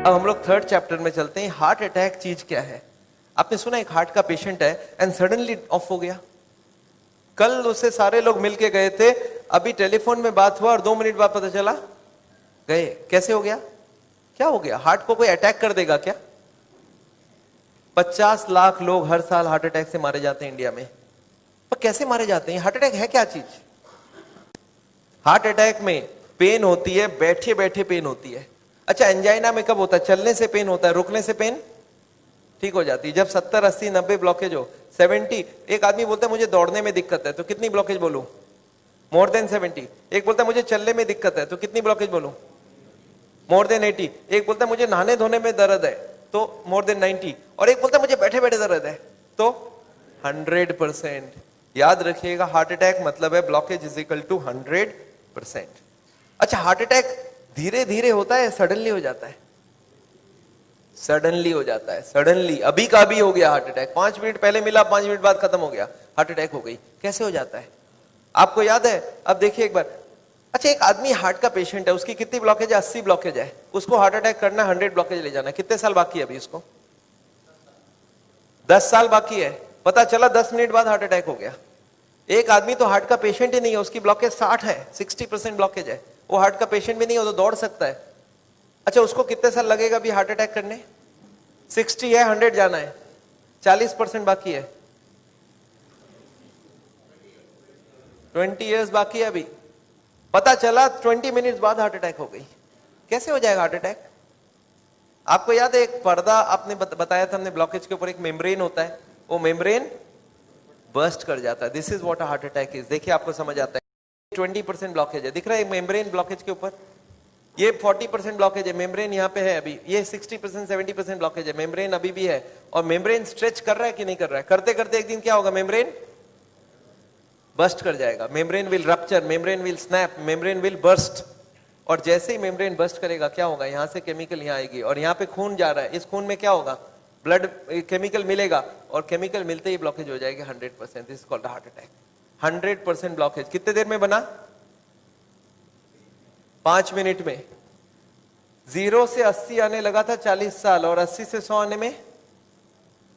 अब हम लोग थर्ड चैप्टर में चलते हैं। हार्ट अटैक चीज क्या है? आपने सुना एक हार्ट का पेशेंट है एंड सडनली ऑफ हो गया। कल उससे सारे लोग मिलके गए थे, अभी टेलीफोन में बात हुआ और 2 मिनट बाद पता चला गए। कैसे हो गया? क्या हो गया? हार्ट को कोई अटैक कर देगा क्या? 50 लाख लोग हर साल हार्ट अटैक से मारे जाते हैं इंडिया में। पर कैसे मारे जाते हैं? हार्ट अटैक है क्या चीज? हार्ट अटैक में पेन होती है, बैठे बैठे पेन होती है। अच्छा, एंजाइना में कब होता है? चलने से पेन होता है, रुकने से पेन ठीक हो जाती है। जब 70, 80, 90 ब्लॉकेज हो, 70, एक आदमी बोलता है मुझे दौड़ने में दिक्कत है, तो कितनी ब्लॉकेज बोलूं? More than 70। एक बोलता है मुझे चलने में दिक्कत है, तो कितनी ब्लॉकेज बोलूं? More than 80। एक बोलता है मुझे नहाने धोने में दर्द है, तो मोर देन 90। और एक बोलता है मुझे बैठे बैठे दर्द है, तो 100%। याद रखिएगा, हार्ट अटैक मतलब है ब्लॉकेज इज इक्वल टू 100%। अच्छा, हार्ट अटैक धीरे धीरे होता है, सडनली हो जाता है? सडनली हो जाता है। सडनली अभी का अभी हो गया हार्ट अटैक, 5 मिनट पहले मिला, 5 मिनट बाद खत्म हो गया, हार्ट अटैक हो गई। कैसे हो जाता है आपको याद है? अब देखिए एक बार। अच्छा, एक आदमी हार्ट का पेशेंट है, उसकी कितनी ब्लॉकेज है? 80 ब्लॉकेज है। उसको हार्ट अटैक करना, 100 ब्लॉकेज ले जाना, कितने साल बाकी है अभी उसको? 10 साल बाकी है। पता चला 10 मिनट बाद हार्ट अटैक हो गया। एक आदमी तो हार्ट का पेशेंट ही नहीं है, उसकी ब्लॉकेज 60 है, 60% ब्लॉकेज है, वो हार्ट का पेशेंट भी नहीं हो तो दौड़ सकता है। अच्छा, उसको कितने साल लगेगा अभी हार्ट अटैक करने? 60 है, 100 जाना है, 40% बाकी है, 20 इयर्स बाकी है अभी। पता चला 20 मिनट्स बाद हार्ट अटैक हो गई। कैसे हो जाएगा हार्ट अटैक? आपको याद है एक पर्दा आपने बताया था हमने, ब्लॉकेज के ऊपर एक मेम्ब्रेन होता है, वो मेम्ब्रेन बर्स्ट कर जाता है। This is what a heart attack is. देखिए आपको समझ आता है। 20% ब्लॉकेज है, दिख रहा है मेम्ब्रेन ब्लॉकेज के ऊपर। ये 40% ब्लॉकेज है, मेम्ब्रेन यहाँ पे है अभी। ये 60%, 70% ब्लॉकेज है, मेम्ब्रेन अभी भी है। और मेम्ब्रेन स्ट्रेच कर रहा है कि नहीं कर रहा है? करते करते एक दिन क्या होगा? मेम्ब्रेन बर्स्ट कर जाएगा। Membrane will rupture, membrane will snap, membrane will burst. और जैसे ही मेम्ब्रेन बर्स्ट करेगा क्या होगा? यहाँ से केमिकल यहाँ आएगी और यहाँ पे खून जा रहा है, इस खून में क्या होगा? ब्लड केमिकल मिलेगा और केमिकल मिलते ही ब्लॉकेज हो जाएगी 100%। This is called heart attack. 100% blockage कितने देर में बना? 5 मिनट में। 0 से 80 आने लगा था 40 साल, और 80 से 100 आने में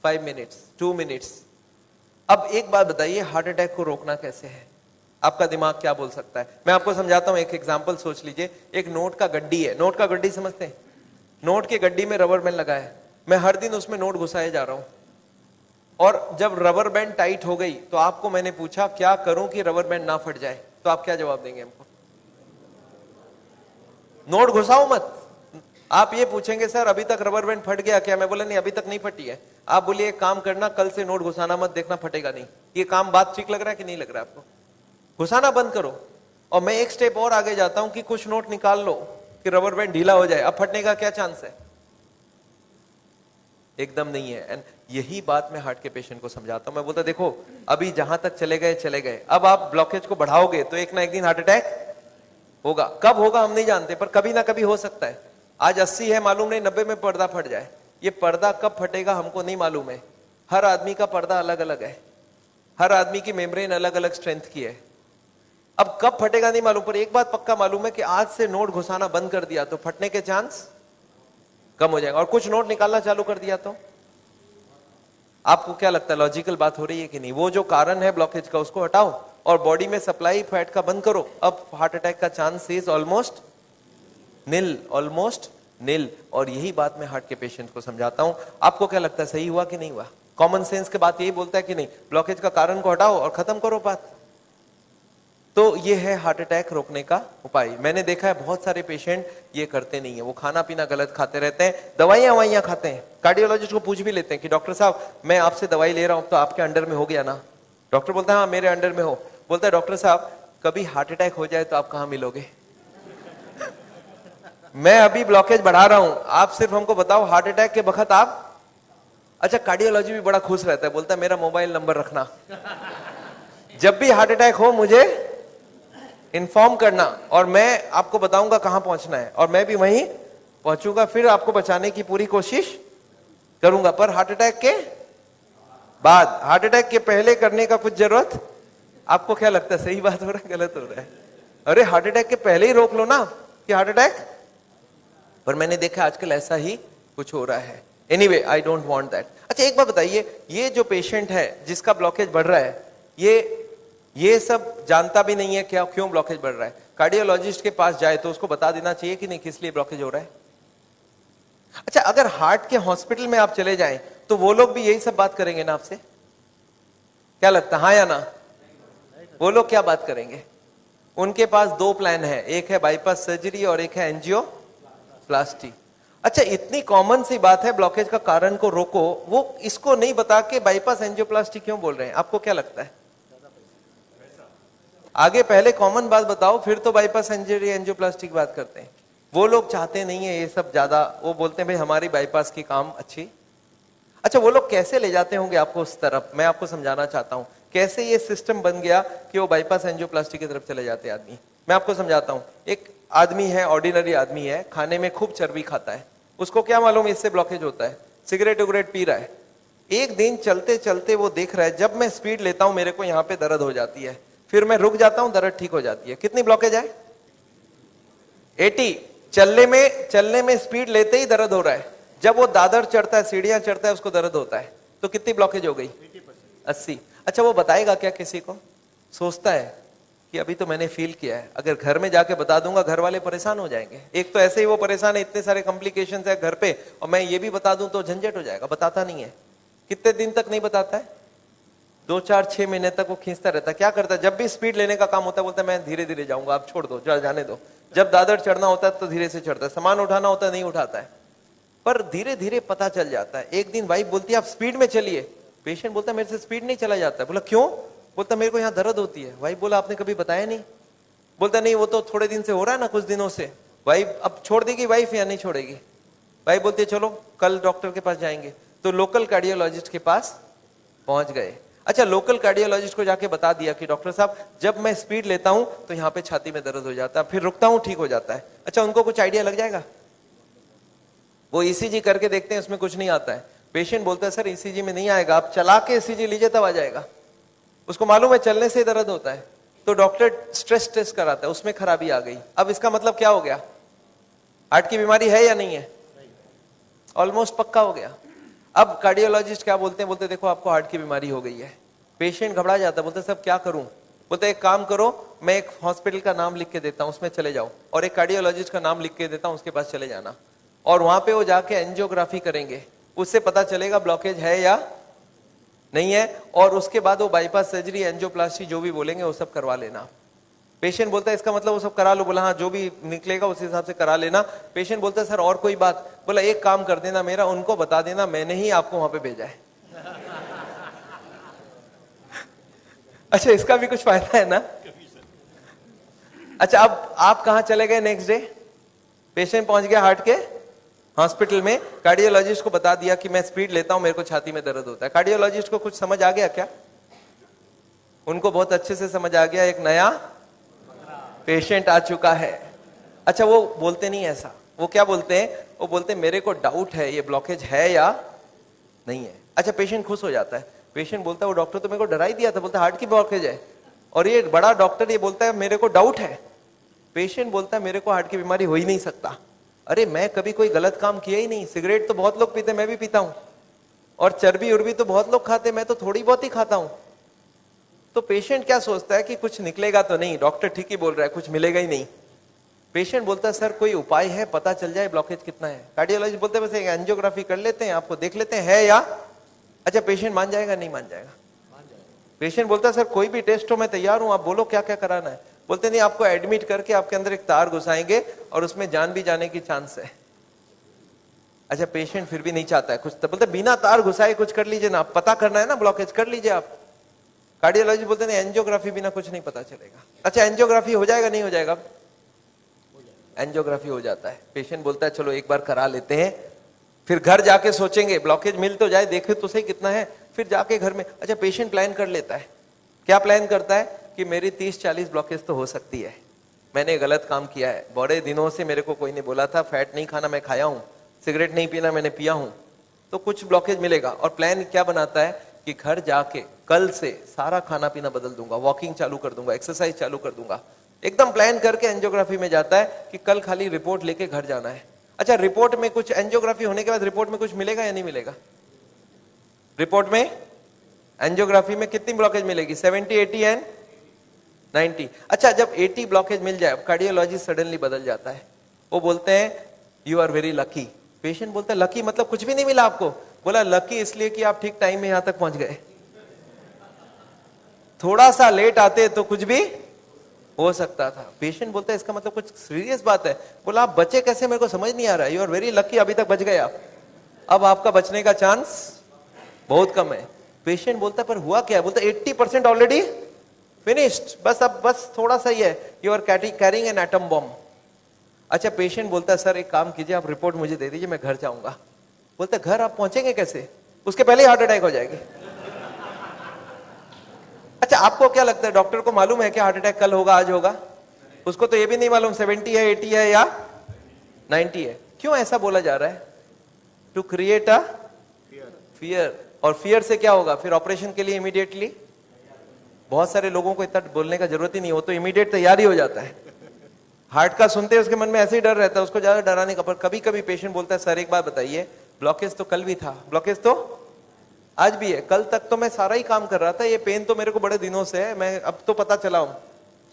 5 मिनट्स, 2 मिनट्स। अब एक बात बताइए, हार्ट अटैक को रोकना कैसे है? आपका दिमाग क्या बोल सकता है? मैं आपको समझाता हूं। एक एग्जांपल सोच लीजिए। एक नोट का गड्डी है। नोट का गड्डी समझते हैं? नोट की गड्डी में रबर बैंड लगा है, मैं हर दिन उसमें नोट घुसाए जा रहा हूं। और जब रबर बैंड टाइट हो गई तो आपको मैंने पूछा क्या करूं कि रबर बैंड ना फट जाए, तो आप क्या जवाब देंगे हमको? नोट घुसाओ मत। आप ये पूछेंगे सर अभी तक रबर बैंड फट गया क्या? मैं बोला नहीं, अभी तक नहीं फटी है। आप बोलिए एक काम करना, कल से नोट घुसाना मत, देखना फटेगा नहीं। ये काम बात ठीक लग रहा है कि नहीं लग रहा है आपको? घुसाना बंद करो। और मैं एक स्टेप और आगे जाता हूं कि कुछ नोट निकाल लो कि रबर बैंड ढीला हो जाए। अब फटने का क्या चांस है? एकदम नहीं है। एंड यही बात मैं हार्ट के पेशेंट को समझाता हूं। मैं बोलता देखो अभी जहां तक चले गए चले गए, अब आप ब्लॉकेज को बढ़ाओगे तो एक ना एक दिन हार्ट अटैक होगा। कब होगा हम नहीं जानते, पर कभी ना कभी हो सकता है। आज 80 है, मालूम नहीं 90 में पर्दा फट जाए। ये पर्दा कब फटेगा हमको नहीं मालूम है। हर आदमी का पर्दा अलग अलग है, हर आदमी की मेम्ब्रेन अलग अलग स्ट्रेंथ की है। अब कब फटेगा नहीं मालूम, पर एक बात पक्का मालूम है कि आज से नोट घुसाना बंद कर दिया तो फटने के चांस कम हो जाएगा। और कुछ नोट निकालना चालू कर दिया तो आपको क्या लगता है, लॉजिकल बात हो रही है कि नहीं? वो जो कारण है ब्लॉकेज का उसको हटाओ और बॉडी में सप्लाई फैट का बंद करो। अब हार्ट अटैक का chance is almost nil, almost nil. और यही बात मैं हार्ट के पेशेंट को समझाता हूं। आपको क्या लगता है, सही हुआ कि नहीं हुआ? कॉमन सेंस की बात यही बोलता है कि नहीं, ब्लॉकेज का कारण को हटाओ और खत्म करो बात। तो ये है हार्ट अटैक रोकने का उपाय। मैंने देखा है बहुत सारे पेशेंट ये करते नहीं है, वो खाना पीना गलत खाते रहते हैं, दवाइयां खाते हैं। कार्डियोलॉजिस्ट को पूछ भी लेते हैं कि डॉक्टर साहब मैं आपसे दवाई ले रहा हूं तो आपके अंडर में हो गया ना? डॉक्टर बोलता है हाँ मेरे अंडर में हो। बोलता है डॉक्टर साहब कभी हार्ट अटैक हो जाए तो आप कहां मिलोगे? मैं अभी ब्लॉकेज बढ़ा रहा हूं, आप सिर्फ हमको बताओ हार्ट अटैक के वक्त आप। अच्छा, कार्डियोलॉजी भी बड़ा खुश रहता है, बोलता है मेरा मोबाइल नंबर रखना, जब भी हार्ट अटैक हो मुझे इन्फॉर्म करना और मैं आपको बताऊंगा कहां पहुंचना है और मैं भी वहीं पहुंचूंगा, फिर आपको बचाने की पूरी कोशिश करूंगा। पर हार्ट अटैक के बाद, हार्ट अटैक के पहले करने का कुछ जरूरत? आपको क्या लगता है, सही बात हो रहा है गलत हो रहा है? अरे हार्ट अटैक के पहले ही रोक लो ना कि हार्ट अटैक पर मैंने देखा आजकल ऐसा ही कुछ हो रहा है। Anyway, I don't want that. अच्छा एक बात बताइए, ये जो पेशेंट है जिसका ब्लॉकेज बढ़ रहा है, ये सब जानता भी नहीं है क्या क्यों ब्लॉकेज बढ़ रहा है। कार्डियोलॉजिस्ट के पास जाए तो उसको बता देना चाहिए कि नहीं किस लिए ब्लॉकेज हो रहा है। अच्छा, अगर हार्ट के हॉस्पिटल में आप चले जाएं तो वो लोग भी यही सब बात करेंगे ना आपसे? क्या लगता है, हाँ या ना? वो लोग क्या बात करेंगे? उनके पास दो प्लान है, एक है बाईपास सर्जरी और एक है एंजियोप्लास्टी। अच्छा, इतनी कॉमन सी बात है, ब्लॉकेज का कारण को रोको, वो इसको नहीं बता के बाईपास एंजियोप्लास्टी क्यों बोल रहे हैं? आपको क्या लगता है? आगे पहले कॉमन बात बताओ, फिर तो बाईपास सर्जरी एंजियोप्लास्टी की बात करते हैं। वो लोग चाहते नहीं है ये सब ज्यादा, वो बोलते हैं भाई हमारी बाईपास की काम अच्छी। अच्छा, वो लोग कैसे ले जाते होंगे आपको उस तरफ, मैं आपको समझाना चाहता हूं कैसे ये सिस्टम बन गया कि वो बाईपास एंजियोप्लास्टी की तरफ चले जाते आदमी। मैं आपको समझाता हूं। एक आदमी है, ऑर्डिनरी आदमी है, खाने में खूब चर्बी खाता है, उसको क्या मालूम इससे ब्लॉकेज होता है, सिगरेट उगरेट पी रहा है। एक दिन चलते चलते वो देख रहा है जब मैं स्पीड लेता हूं मेरे को यहाँ पे दर्द हो जाती है, फिर मैं रुक जाता हूं दर्द ठीक हो जाती है। कितनी ब्लॉकेज है? 80। चलने में स्पीड लेते ही दर्द हो रहा है, जब वो दादर चढ़ता है, सीढ़ियां चढ़ता है, उसको दर्द होता है। तो कितनी ब्लॉकेज हो गई? 80। अच्छा, वो बताएगा क्या किसी को? सोचता है कि अभी तो मैंने फील किया है, अगर घर में जाके बता दूंगा घर वाले परेशान हो जाएंगे। एक तो ऐसे ही वो परेशान है, इतने सारे कॉम्प्लिकेशंस है घर पे, और मैं ये भी बता दूं तो झंझट हो जाएगा। बताता नहीं है। कितने दिन तक नहीं बताता है? 2 4 6 महीने तक वो खींचता रहता है। क्या करता है, जब भी स्पीड लेने का काम होता है बोलता है मैं धीरे धीरे जाऊंगा, आप छोड़ दो, जाने दो। जब दादर चढ़ना होता है तो धीरे से चढ़ता है, सामान उठाना होता है नहीं उठाता है। पर धीरे धीरे पता चल जाता है। एक दिन वाइफ बोलती है आप स्पीड में चलिए, पेशेंट बोलता है मेरे से स्पीड नहीं चला जाता है। बोला क्यों? बोलता मेरे को यहाँ दर्द होती है। वाइफ बोला आपने कभी बताया नहीं? बोलता नहीं, वो तो थोड़े दिन से हो रहा है ना, कुछ दिनों से। वाइफ अब छोड़ देगी वाइफ या नहीं छोड़ेगी? वाइफ बोलती है चलो कल डॉक्टर के पास जाएंगे। तो लोकल कार्डियोलॉजिस्ट के पास पहुंच गए। अच्छा, लोकल कार्डियोलॉजिस्ट को जाके बता दिया कि डॉक्टर साहब जब मैं स्पीड लेता हूं तो यहाँ पे छाती में दर्द हो जाता है, फिर रुकता हूं ठीक हो जाता है। अच्छा, उनको कुछ आइडिया लग जाएगा? वो ईसीजी करके देखते हैं, उसमें कुछ नहीं आता है। पेशेंट बोलता है सर ईसीजी में नहीं आएगा, आप चला के ईसीजी लीजिए तब आ जाएगा। उसको मालूम है चलने से दर्द होता है। तो डॉक्टर स्ट्रेस टेस्ट कराता है, उसमें खराबी आ गई। अब इसका मतलब क्या हो गया? हार्ट की बीमारी है या नहीं है? ऑलमोस्ट पक्का हो गया। अब कार्डियोलॉजिस्ट क्या बोलते हैं? बोलते देखो आपको हार्ट की बीमारी हो गई है। पेशेंट घबरा जाता है, बोलते सब क्या करूं? बोलते एक काम करो, मैं एक हॉस्पिटल का नाम लिख के देता हूं, उसमें चले जाओ, और एक कार्डियोलॉजिस्ट का नाम लिख के देता हूं, उसके पास चले जाना, और वहां पे वो जाके एंजियोग्राफी करेंगे, उससे पता चलेगा ब्लॉकेज है या नहीं है, और उसके बाद वो बाईपास सर्जरी एंजियोप्लास्टी जो भी बोलेंगे वो सब करवा लेना। पेशेंट बोलता है इसका मतलब वो सब करा लो। बोला हाँ, जो भी निकलेगा उस हिसाब से करा लेना। पेशेंट बोलता है सर और कोई बात? बोला एक काम कर देना मेरा, उनको बता देना मैंने ही आपको वहां पे भेजा है। अच्छा, इसका भी कुछ फायदा है ना? अच्छा, अब आप कहां चले गए नेक्स्ट डे? पेशेंट पहुंच गया हार्ट के हॉस्पिटल में, कार्डियोलॉजिस्ट को बता दिया कि मैं स्पीड लेता हूं, मेरे को छाती में दर्द होता है। कार्डियोलॉजिस्ट को कुछ समझ आ गया क्या? उनको बहुत अच्छे से समझ आ गया, एक नया पेशेंट आ चुका है। अच्छा, वो बोलते नहीं ऐसा, वो क्या बोलते हैं? वो बोलते हैं मेरे को डाउट है ये ब्लॉकेज है या नहीं है। अच्छा, पेशेंट खुश हो जाता है। पेशेंट बोलता है वो डॉक्टर तो मेरे को डरा ही दिया था, बोलता हार्ट की ब्लॉकेज है, और ये बड़ा डॉक्टर ये बोलता है मेरे को डाउट है। पेशेंट बोलता है मेरे को हार्ट की बीमारी हो ही नहीं सकता। अरे मैं कभी कोई गलत काम किया ही नहीं, सिगरेट तो बहुत लोग पीते, मैं भी पीता हूं, और चर्बी उर्बी तो बहुत लोग खाते, मैं तो थोड़ी बहुत ही खाता हूं। तो पेशेंट क्या सोचता है कि कुछ निकलेगा तो नहीं, डॉक्टर ठीक ही बोल रहा है, कुछ मिलेगा ही नहीं। पेशेंट बोलता है सर कोई उपाय है, पता चल जाए ब्लॉकेज कितना है। कार्डियोलॉजिस्ट बोलते हैं बस एक एंजियोग्राफी कर लेते हैं, आपको देख लेते हैं है या। अच्छा, पेशेंट मान जाएगा नहीं मान जाएगा? पेशेंट बोलता है सर कोई भी टेस्ट हो मैं तैयार हूं, आप बोलो क्या क्या कराना है। बोलते नहीं, आपको एडमिट करके आपके अंदर एक तार घुसाएंगे और उसमें जान भी जाने की चांस है। अच्छा, पेशेंट फिर भी नहीं चाहता है कुछ, तो बोलते बिना तार घुसाए कुछ कर लीजिए ना, पता करना है ना ब्लॉकेज, कर लीजिए आप। कार्डियोलॉजिस्ट बोलते नहीं, एंजियोग्राफी बिना कुछ नहीं पता चलेगा। अच्छा, एंजियोग्राफी हो जाएगा नहीं हो जाएगा? एंजियोग्राफी हो जाता है। पेशेंट बोलता है चलो एक बार करा लेते हैं, फिर घर जाके सोचेंगे ब्लॉकेज मिल तो जाए, देखे तो सही कितना है, फिर जाके घर में। अच्छा, पेशेंट प्लान कर लेता है। क्या प्लान करता है? कि मेरी 30-40 ब्लॉकेज तो हो सकती है, मैंने गलत काम किया है, बड़े दिनों से मेरे को कोई नहीं बोला था फैट नहीं खाना, मैं खाया हूं, सिगरेट नहीं पीना मैंने पिया हूं, तो कुछ ब्लॉकेज मिलेगा। और प्लान क्या बनाता है कि घर जाके कल से सारा खाना पीना बदल दूंगा, वॉकिंग चालू कर दूंगा, एक्सरसाइज चालू कर दूंगा। एकदम प्लान करके एंजियोग्राफी में जाता है कि कल खाली रिपोर्ट लेके घर जाना है। अच्छा, रिपोर्ट में कुछ एंजियोग्राफी होने के बाद रिपोर्ट में कुछ मिलेगा या नहीं मिलेगा? रिपोर्ट में एंजियोग्राफी में कितनी ब्लॉकेज मिलेगी? 70, 80 एंड 90। अच्छा, जब 80 ब्लॉकेज मिल जाए, कार्डियोलॉजी सडनली बदल जाता है। वो बोलते हैं you are very lucky. Patient बोलता है लकी मतलब कुछ भी नहीं मिला आपको? बोला लकी इसलिए कि आप ठीक टाइम में यहां तक पहुंच गए, थोड़ा सा लेट आते तो कुछ भी हो सकता था। पेशेंट बोलता है इसका मतलब कुछ सीरियस बात है? बोला आप बचे कैसे, मेरे को समझ नहीं आ रहा है। यू आर वेरी लकी, अभी तक बच गए आप, अब आपका बचने का चांस बहुत कम है। पेशेंट बोलता है पर हुआ क्या? बोलता है 80% ऑलरेडी फिनिश्ड, बस अब बस थोड़ा सा ही है, you are carrying an atom bomb. अच्छा, पेशेंट बोलता है सर एक काम कीजिए, आप रिपोर्ट मुझे दे दीजिए, मैं घर जाऊंगा। बोलता है घर आप पहुंचेंगे कैसे? उसके पहले ही हार्ट अटैक हो जाएगी। अच्छा, आपको क्या लगता है डॉक्टर को मालूम है कि हार्ट अटैक कल होगा आज होगा? उसको तो ये भी नहीं मालूम 70 है 80 है या 90 है। क्यों ऐसा बोला जा रहा है? To create a fear. और फियर से क्या होगा फिर? ऑपरेशन के लिए इमीडिएटली, बहुत सारे लोगों को इतना बोलने का जरूरत ही नहीं हो, तो इमीडिएट तैयारी हो जाता है। हार्ट का सुनते उसके मन में ऐसे ही डर रहता है, उसको ज्यादा डराने का। पर कभी कभी पेशेंट बोलता है सर एक बात बताइए, ब्लॉकेज तो कल भी था, ब्लॉकेज तो आज भी है, कल तक तो मैं सारा ही काम कर रहा था, ये पेन तो मेरे को बड़े दिनों से है, मैं अब तो पता चला हूं,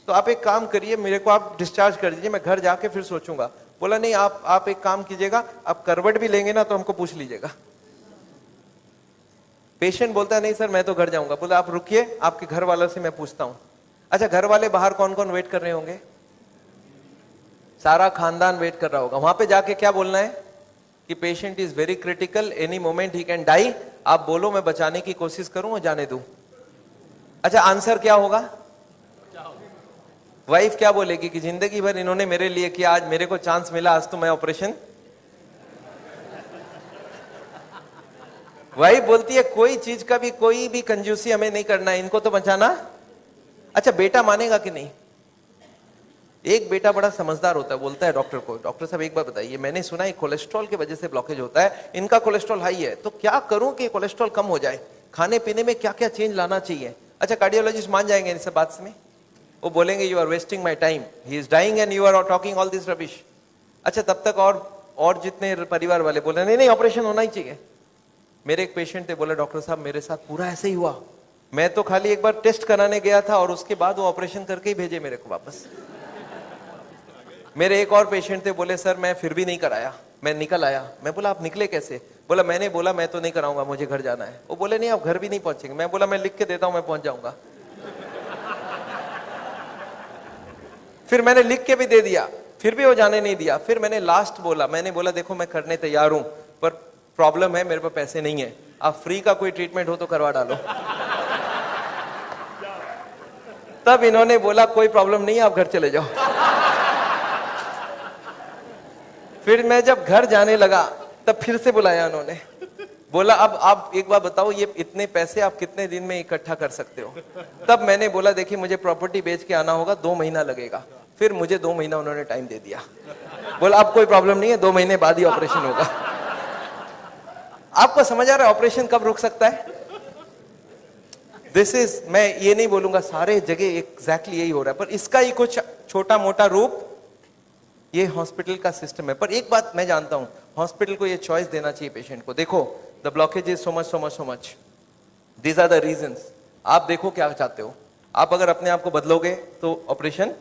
तो आप एक काम करिए, मेरे को आप डिस्चार्ज कर दीजिए, मैं घर जाके फिर सोचूंगा। बोला नहीं, आप एक काम कीजिएगा, आप करवट भी लेंगे ना तो हमको पूछ लीजिएगा। पेशेंट बोलता है नहीं सर मैं तो घर जाऊंगा। बोला आप रुकिए, आपके घर वालों से मैं पूछता हूं। अच्छा, घर वाले बाहर कौन कौन वेट कर रहे होंगे? सारा खानदान वेट कर रहा होगा। वहां पे जाके क्या बोलना है कि patient is very critical, any moment he can die. आप बोलो मैं बचाने की कोशिश करूं और जाने दूं। अच्छा, आंसर क्या होगा? वाइफ क्या बोलेगी कि जिंदगी भर इन्होंने मेरे लिए किया, आज मेरे को चांस मिला, आज तो मैं ऑपरेशन। वाइफ बोलती है कोई चीज का भी कोई भी कंजूसी हमें नहीं करना है, इनको तो बचाना। अच्छा, बेटा मानेगा कि नहीं? एक बेटा बड़ा समझदार होता है, बोलता है डॉक्टर को, डॉक्टर साहब एक बार बताइए, मैंने सुना है कोलेस्ट्रॉल की वजह से ब्लॉकेज होता है, इनका कोलेस्ट्रॉल हाई है, तो क्या करूं कि कोलेस्ट्रॉल कम हो जाए? खाने पीने में क्या क्या चेंज लाना चाहिए? अच्छा, कार्डियोलॉजिस्ट मान जाएंगे इस बात में? वो बोलेंगे you are wasting my time, he is dying and you are talking all this rubbish. अच्छा, तब तक और जितने परिवार वाले बोले नहीं नहीं ऑपरेशन होना ही चाहिए। मेरे एक पेशेंट थे, बोले डॉक्टर साहब मेरे साथ पूरा ऐसे ही हुआ, मैं तो खाली एक बार टेस्ट कराने गया था और उसके बाद वो ऑपरेशन करके ही भेजे मेरे को वापस। मेरे एक और पेशेंट थे, बोले सर मैं फिर भी नहीं कराया, मैं निकल आया। मैं बोला आप निकले कैसे? बोला मैंने बोला मैं तो नहीं कराऊंगा, मुझे घर जाना है। वो बोले नहीं आप घर भी नहीं पहुंचेंगे। मैं बोला मैं लिख के देता हूं, मैं पहुंच जाऊंगा। फिर मैंने लिख के भी दे दिया, फिर भी वो जाने नहीं दिया। फिर मैंने लास्ट बोला, मैंने बोला देखो मैं करने तैयार हूं, पर प्रॉब्लम है मेरे पास पैसे नहीं है, आप फ्री का कोई ट्रीटमेंट हो तो करवा डालो। तब इन्होंने बोला कोई प्रॉब्लम नहीं है, आप घर चले जाओ। फिर मैं जब घर जाने लगा तब फिर से बुलाया उन्होंने, बोला अब आप एक बार बताओ ये इतने पैसे आप कितने दिन में इकट्ठा कर सकते हो? तब मैंने बोला देखिए मुझे प्रॉपर्टी बेच के आना होगा, 2 महीना लगेगा। फिर मुझे 2 महीना उन्होंने टाइम दे दिया, बोला अब कोई प्रॉब्लम नहीं है, 2 महीने बाद ही ऑपरेशन होगा। आपको समझ आ रहा है ऑपरेशन कब रुक सकता है? दिस इज, मैं ये नहीं बोलूंगा सारे जगह एग्जैक्टली यही हो रहा है, पर इसका ही कुछ छोटा मोटा रूप ये हॉस्पिटल का सिस्टम है। पर एक बात मैं जानता हूं, हॉस्पिटल को ये चॉइस देना चाहिए पेशेंट को, देखो the blockage is so much so much so much, these are the reasons. आप देखो क्या चाहते हो, आप अगर अपने आप को बदलोगे तो ऑपरेशन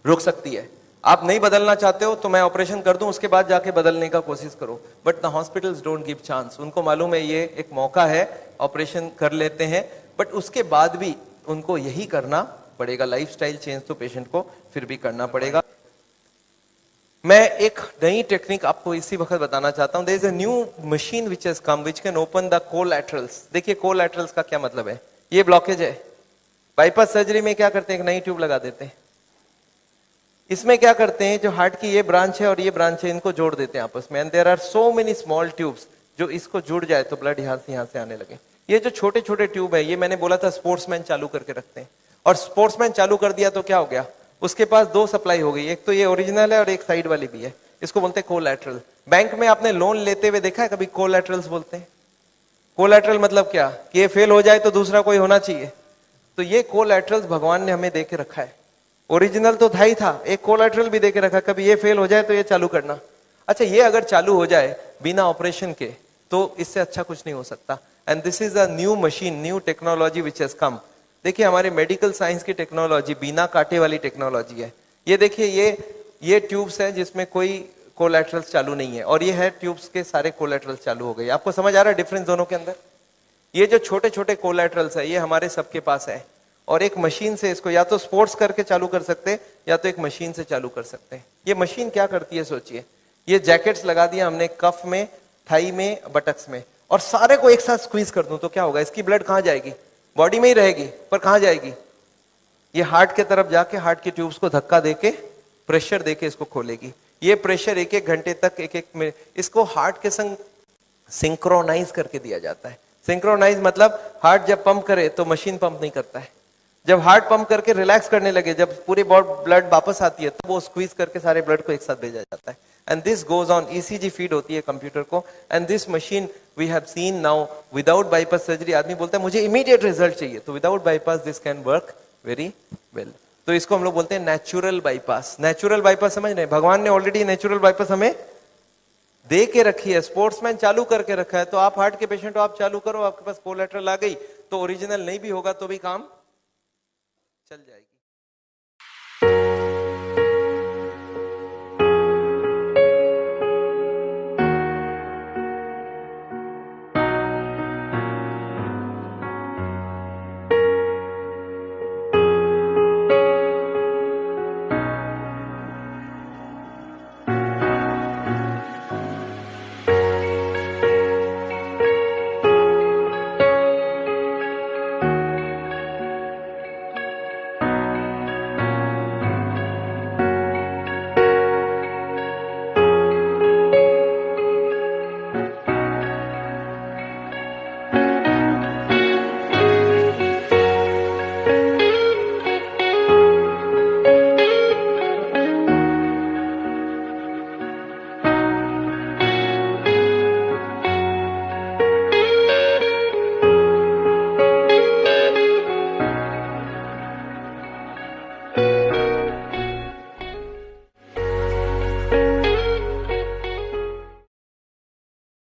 रुक सकती है, आप नहीं बदलना चाहते हो तो मैं ऑपरेशन कर दूं, उसके बाद जाके बदलने का कोशिश करो। But the hospitals don't give chance, उनको मालूम है ये एक मौका है, ऑपरेशन कर लेते हैं, बट उसके बाद भी उनको यही करना पड़ेगा, लाइफस्टाइल चेंज तो पेशेंट को फिर भी करना पड़ेगा। मैं एक नई टेक्निक आपको इसी वक्त बताना चाहता हूं। There is a new machine which has come which can open the collaterals. देखिए कोलैटरल्स का क्या मतलब है, ये ब्लॉकेज है, बाईपास सर्जरी में क्या करते हैं, एक नई ट्यूब लगा देते हैं। इसमें क्या करते हैं, जो हार्ट की ये ब्रांच है और ये ब्रांच है, इनको जोड़ देते हैं आपस में, and there are so many small tubes, जो इसको जुड़ जाए तो ब्लड यहां से आने लगे। ये जो छोटे छोटे ट्यूब है, ये मैंने बोला था स्पोर्ट्समैन चालू करके रखते हैं, और स्पोर्ट्समैन चालू कर दिया तो क्या हो गया, उसके पास 2 सप्लाई हो गई, एक तो ये ओरिजिनल है और एक साइड वाली भी है, इसको बोलते हैं कोलैटरल। बैंक में आपने लोन लेते हुए देखा है कभी? कोलैटरल्स बोलते हैं। कोलैटरल मतलब क्या, कि ये फेल हो जाए तो दूसरा कोई होना चाहिए, तो ये कोलैटरल्स भगवान ने हमें दे के रखा है। ओरिजिनल तो था ही था, एक कोलैटरल भी दे के रखा, कभी ये फेल हो जाए तो ये चालू करना। अच्छा, ये अगर चालू हो जाए बिना ऑपरेशन के तो इससे अच्छा कुछ नहीं हो सकता। And this is a new machine, new technology which has come. देखिए हमारे मेडिकल साइंस की टेक्नोलॉजी बिना कांटे वाली टेक्नोलॉजी है। ये देखिए ये ट्यूब्स है जिसमें कोई कोलैटरल्स चालू नहीं है, और ये है ट्यूब्स के सारे कोलैटरल्स चालू हो गए। आपको समझ आ रहा है डिफरेंस दोनों के अंदर? ये जो छोटे छोटे कोलैटरल्स है ये हमारे सबके पास है, और एक मशीन से इसको या तो स्पोर्ट्स करके चालू कर सकते हैं या तो एक मशीन से चालू कर सकते हैं। ये मशीन क्या करती है सोचिए, ये जैकेट्स लगा दिया हमने कफ में, थाई में, बटक्स में, और सारे को एक साथ स्क्वीज कर दूं तो क्या होगा? इसकी ब्लड कहां जाएगी? बॉडी में ही रहेगी, पर कहां जाएगी? ये हार्ट के तरफ जाके हार्ट के ट्यूब्स को धक्का देके, प्रेशर देके इसको खोलेगी। ये प्रेशर एक एक घंटे तक, एक एक मिनट, इसको हार्ट के संग सिंक्रोनाइज करके दिया जाता है। सिंक्रोनाइज मतलब हार्ट जब पंप करे तो मशीन पंप नहीं करता है, जब हार्ट पंप करके रिलैक्स करने लगे, जब पूरी ब्लड वापस आती है तो वो स्क्वीज करके सारे ब्लड को एक साथ भेजा जाता है। And this goes on, ECG feed होती है कंप्यूटर को। And this machine we have seen now without bypass surgery. आदमी बोलता है मुझे इमीडिएट रिजल्ट चाहिए, तो without bypass this can work very well. तो इसको हम लोग बोलते हैं नेचुरल बाईपास। नेचुरल बाईपास समझ रहे हैं? भगवान ने ऑलरेडी नेचुरल बाईपास हमें दे के रखी है, स्पोर्ट्समैन चालू करके रखा है। तो आप हार्ट के पेशेंट हो, आप चालू करो, आपके पास कोलैटरल आ गई तो ओरिजिनल नहीं भी होगा तो भी काम चल जाएगी।